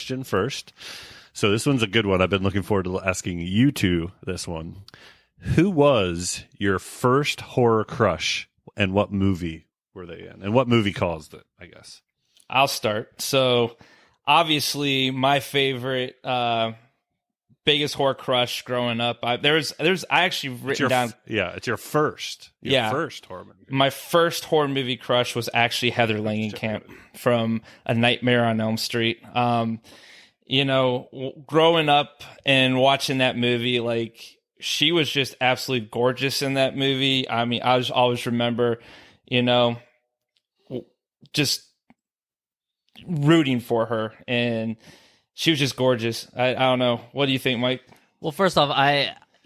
question first. So this one's a good one. I've been looking forward to asking you two this one. Who was your first horror crush, and what movie were they in? And what movie caused it, I guess? I'll start. So, obviously, my favorite, biggest horror crush growing up. I actually written down. It's your first. First horror movie. My first horror movie crush was actually Heather Langenkamp from A Nightmare on Elm Street. Growing up and watching that movie, like, she was just absolutely gorgeous in that movie. I mean, I always remember, just rooting for her, and she was just gorgeous. I don't know. What do you think, Mike? Well, first off,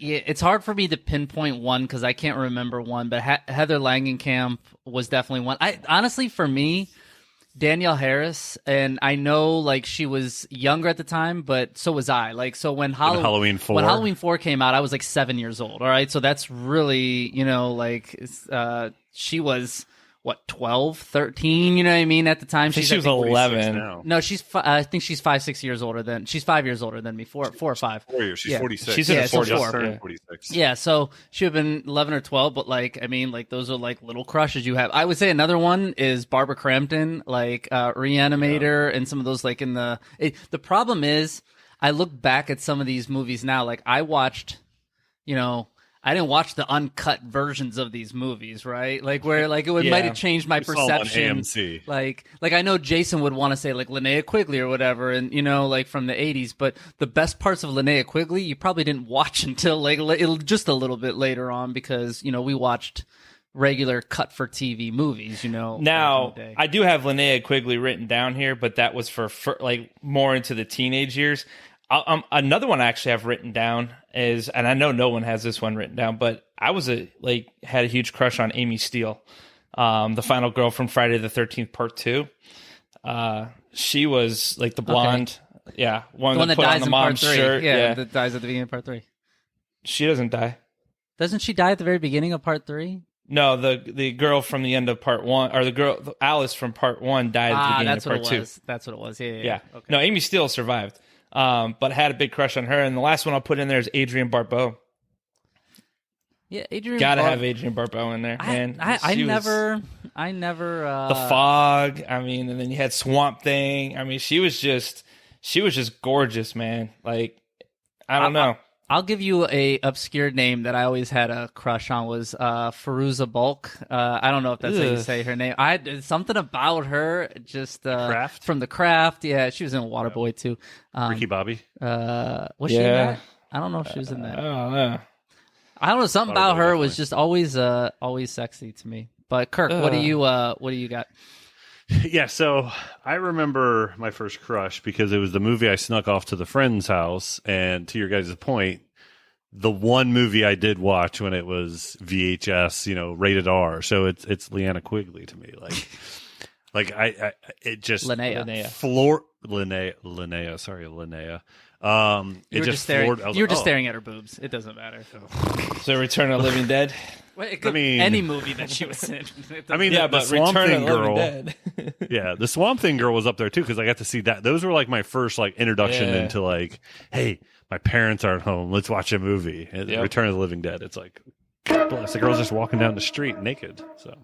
it's hard for me to pinpoint one because I can't remember one, but Heather Langenkamp was definitely one. Honestly, for me, Danielle Harris, and I know like she was younger at the time, but so was I. Like, so when Halloween 4 came out, I was like 7 years old. All right, so that's really she was what, 12, 13, you know what I mean? At the time, she was 11. No, I think she's 5 years older than me, 4 or 5. 4 years. She's 46. She's in her 40s. 46. Yeah, so she would have been 11 or 12, but like, I mean, like those are like little crushes you have. I would say another one is Barbara Crampton, like Reanimator, and some of those like the problem is, I look back at some of these movies now, like I watched, I didn't watch the uncut versions of these movies, right? Like where like it might have changed my perception. AMC. Like I know Jason would want to say like Linnea Quigley or whatever, and like from the 80s, but the best parts of Linnea Quigley you probably didn't watch until like just a little bit later on, because we watched regular cut for TV movies, Now, I do have Linnea Quigley written down here, but that was for like more into the teenage years. Another one I actually have written down is, and I know no one has this one written down, but I had a huge crush on Amy Steele, the final girl from Friday the 13th Part 2. She was like the blonde, one that dies in Part 3. Shirt, that dies at the beginning of Part 3. She doesn't die. Doesn't she die at the very beginning of Part 3? No, the girl from the end of Part 1, or the girl Alice from Part 1 died at the beginning of Part 2. That's what it was. Yeah. Okay. No, Amy Steele survived. But had a big crush on her. And the last one I'll put in there is Adrienne Barbeau. Yeah, Adrienne. Gotta have Adrienne Barbeau in there, man. I never. The Fog. I mean, and then you had Swamp Thing. I mean, she was just gorgeous, man. Like, I don't know. I'll give you a obscure name that I always had a crush on, was Fairuza Balk. I don't know if that's how you say her name. Something about her, just Craft? From The Craft. Yeah, she was in Waterboy too. Ricky Bobby. Was she in that? I don't know if she was in that. I don't know. I don't know. Something about her was just always sexy to me. But Kirk, what do you got? Yeah, so I remember my first crush because it was the movie I snuck off to the friend's house, and to your guys' point, the one movie I did watch when it was VHS, rated R. So it's Linnea Quigley to me, it just Linnea. Linnea. You were just staring at her boobs. It doesn't matter. So Return of the Living Dead. Well, it could be any movie that she was in. The Swamp Thing girl. Yeah, the Swamp Thing girl was up there too, because I got to see that. Those were like my first introduction into like, hey, my parents aren't home. Let's watch a movie. Return of the Living Dead. It's like, God bless. The girl's just walking down the street naked. So